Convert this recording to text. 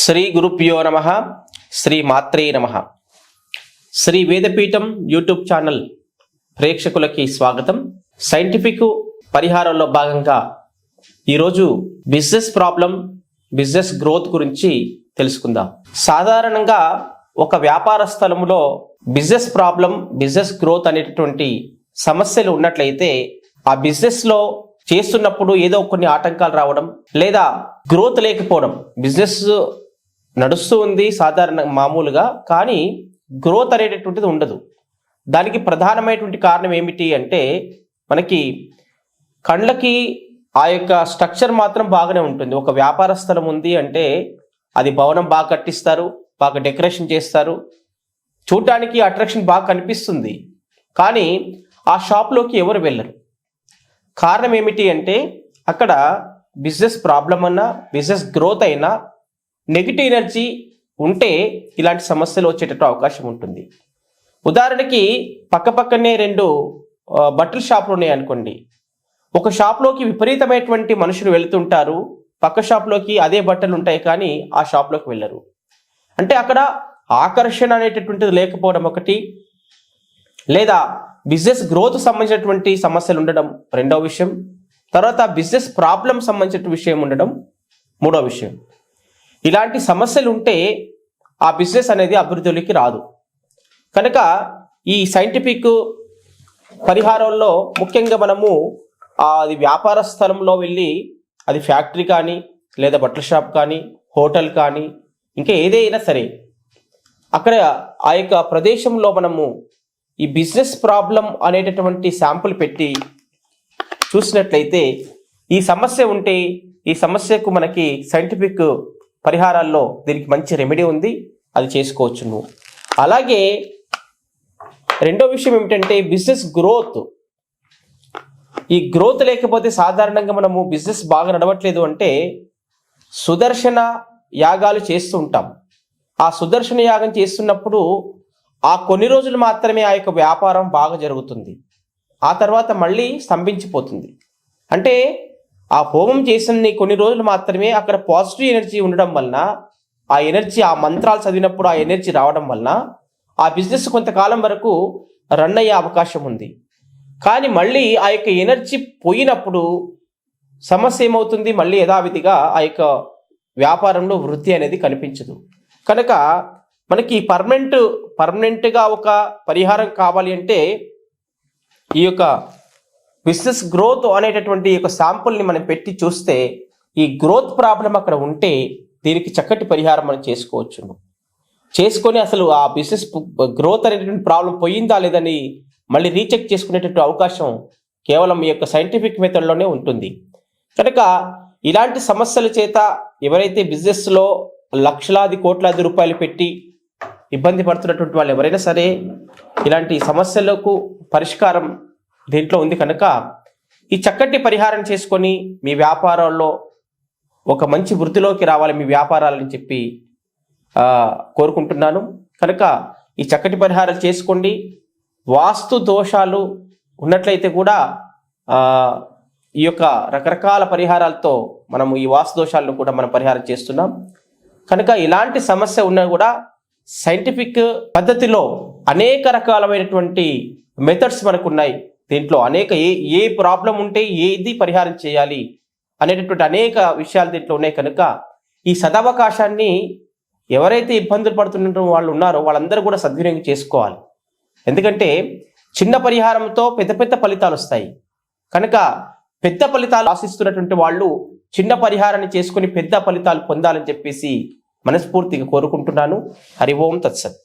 శ్రీ గురుభ్యో నమః. శ్రీ మాత్రే నమః. శ్రీ వేదపీఠం యూట్యూబ్ ఛానల్ ప్రేక్షకులకి స్వాగతం. సైంటిఫిక్ పరిహారంలో భాగంగా ఈరోజు బిజినెస్ ప్రాబ్లం, బిజినెస్ గ్రోత్ గురించి తెలుసుకుందాం. సాధారణంగా ఒక వ్యాపార స్థలంలో బిజినెస్ ప్రాబ్లం, బిజినెస్ గ్రోత్ అనేటటువంటి సమస్యలు ఉన్నట్లయితే ఆ బిజినెస్ లో చేస్తున్నప్పుడు ఏదో కొన్ని ఆటంకాలు రావడం లేదా గ్రోత్ లేకపోవడం. బిజినెస్ నడుస్తూ ఉంది సాధారణ మామూలుగా, కానీ గ్రోత్ అనేటటువంటిది ఉండదు. దానికి ప్రధానమైనటువంటి కారణం ఏమిటి అంటే, మనకి కళ్ళకి ఆ యొక్క స్ట్రక్చర్ మాత్రం బాగానే ఉంటుంది. ఒక వ్యాపార స్థలం ఉంది అంటే అది భవనం బాగా కట్టిస్తారు, బాగా డెకరేషన్ చేస్తారు, చూడటానికి అట్రాక్షన్ బాగా కనిపిస్తుంది, కానీ ఆ షాప్లోకి ఎవరు వెళ్ళరు. కారణం ఏమిటి అంటే, అక్కడ బిజినెస్ ప్రాబ్లం అన్నా బిజినెస్ గ్రోత్ అయినా నెగిటివ్ ఎనర్జీ ఉంటే ఇలాంటి సమస్యలు వచ్చేటట్టు అవకాశం ఉంటుంది. ఉదాహరణకి పక్కపక్కనే రెండు బట్టల షాపులు ఉన్నాయి అనుకోండి. ఒక షాప్లోకి విపరీతమైనటువంటి మనుషులు వెళుతుంటారు, పక్క షాప్లోకి అదే బట్టలు ఉంటాయి కానీ ఆ షాప్లోకి వెళ్ళరు. అంటే అక్కడ ఆకర్షణ అనేటటువంటిది లేకపోవడం ఒకటి, లేదా బిజినెస్ గ్రోత్ సంబంధించినటువంటి సమస్యలు ఉండడం రెండవ విషయం, తర్వాత బిజినెస్ ప్రాబ్లం సంబంధించిన విషయం ఉండడం మూడో విషయం. ఇలాంటి సమస్యలు ఉంటే ఆ బిజినెస్ అనేది అభివృద్ధిలోకి రాదు. కనుక ఈ సైంటిఫిక్ పరిహారంలో ముఖ్యంగా మనము అది వ్యాపార స్థలంలో వెళ్ళి, అది ఫ్యాక్టరీ కానీ లేదా బట్టల షాప్ కానీ హోటల్ కానీ ఇంకా ఏదైనా సరే, అక్కడ ఆ యొక్క ప్రదేశంలో మనము ఈ బిజినెస్ ప్రాబ్లం అనేటటువంటి శాంపుల్ పెట్టి చూసినట్లయితే ఈ సమస్య ఉంటే ఈ సమస్యకు మనకి సైంటిఫిక్ పరిహారాల్లో దీనికి మంచి రెమెడీ ఉంది, అది చేసుకోవచ్చు నువ్వు. అలాగే రెండో విషయం ఏమిటంటే బిజినెస్ గ్రోత్. ఈ గ్రోత్ లేకపోతే సాధారణంగా మనము బిజినెస్ బాగా నడవట్లేదు అంటే సుదర్శన యాగాలు చేస్తూ ఉంటాం. ఆ సుదర్శన యాగం చేస్తున్నప్పుడు ఆ కొన్ని రోజులు మాత్రమే ఆ యొక్క వ్యాపారం బాగా జరుగుతుంది, ఆ తర్వాత మళ్ళీ స్తంభించిపోతుంది. అంటే ఆ హోమం చేసిన కొన్ని రోజులు మాత్రమే అక్కడ పాజిటివ్ ఎనర్జీ ఉండడం వలన, ఆ ఎనర్జీ, ఆ మంత్రాలు చదివినప్పుడు ఆ ఎనర్జీ రావడం వలన ఆ బిజినెస్ కొంతకాలం వరకు రన్ అయ్యే అవకాశం ఉంది. కానీ మళ్ళీ ఆ యొక్క ఎనర్జీ పోయినప్పుడు సమస్య ఏమవుతుంది, మళ్ళీ యథావిధిగా ఆ యొక్క వ్యాపారంలో వృద్ధి అనేది కనిపించదు. కనుక మనకి పర్మనెంట్గా ఒక పరిహారం కావాలి అంటే ఈ యొక్క బిజినెస్ గ్రోత్ అనేటటువంటి యొక్క శాంపుల్ని మనం పెట్టి చూస్తే ఈ గ్రోత్ ప్రాబ్లం అక్కడ ఉంటే దీనికి చక్కటి పరిహారం మనం చేసుకోవచ్చు. చేసుకొని అసలు ఆ బిజినెస్ గ్రోత్ అనేటువంటి ప్రాబ్లం పోయిందా లేదని మళ్ళీ రీచెక్ చేసుకునేటటువంటి అవకాశం కేవలం ఈ యొక్క సైంటిఫిక్ మెథడ్లోనే ఉంటుంది. కనుక ఇలాంటి సమస్యల చేత ఎవరైతే బిజినెస్లో లక్షలాది కోట్లాది రూపాయలు పెట్టి ఇబ్బంది పడుతున్నటువంటి వాళ్ళు ఎవరైనా సరే, ఇలాంటి సమస్యలకు పరిష్కారం దీంట్లో ఉంది. కనుక ఈ చక్కటి పరిహారం చేసుకొని మీ వ్యాపారాల్లో ఒక మంచి వృద్ధిలోకి రావాలి మీ వ్యాపారాలని చెప్పి కోరుకుంటున్నాను. కనుక ఈ చక్కటి పరిహారాలు చేసుకోండి. వాస్తు దోషాలు ఉన్నట్లయితే కూడా ఈ యొక్క రకరకాల పరిహారాలతో మనము ఈ వాస్తు దోషాలను కూడా మనం పరిహారం చేస్తున్నాం. కనుక ఇలాంటి సమస్య ఉన్నా కూడా సైంటిఫిక్ పద్ధతిలో అనేక రకాలమైనటువంటి మెథడ్స్ మనకు ఉన్నాయి. దీంట్లో అనేక ఏ ప్రాబ్లం ఉంటే ఏది పరిహారం చేయాలి అనేటటువంటి అనేక విషయాలు దీంట్లో ఉన్నాయి. కనుక ఈ సదవకాశాన్ని ఎవరైతే ఇబ్బందులు పడుతున్న వాళ్ళు ఉన్నారో వాళ్ళందరూ కూడా సద్వినియోగం చేసుకోవాలి. ఎందుకంటే చిన్న పరిహారంతో పెద్ద పెద్ద ఫలితాలు వస్తాయి. కనుక పెద్ద ఫలితాలు ఆశిస్తున్నటువంటి వాళ్ళు చిన్న పరిహారాన్ని చేసుకుని పెద్ద ఫలితాలు పొందాలని చెప్పేసి మనస్ఫూర్తిగా కోరుకుంటున్నాను. హరి ఓం తత్సత్.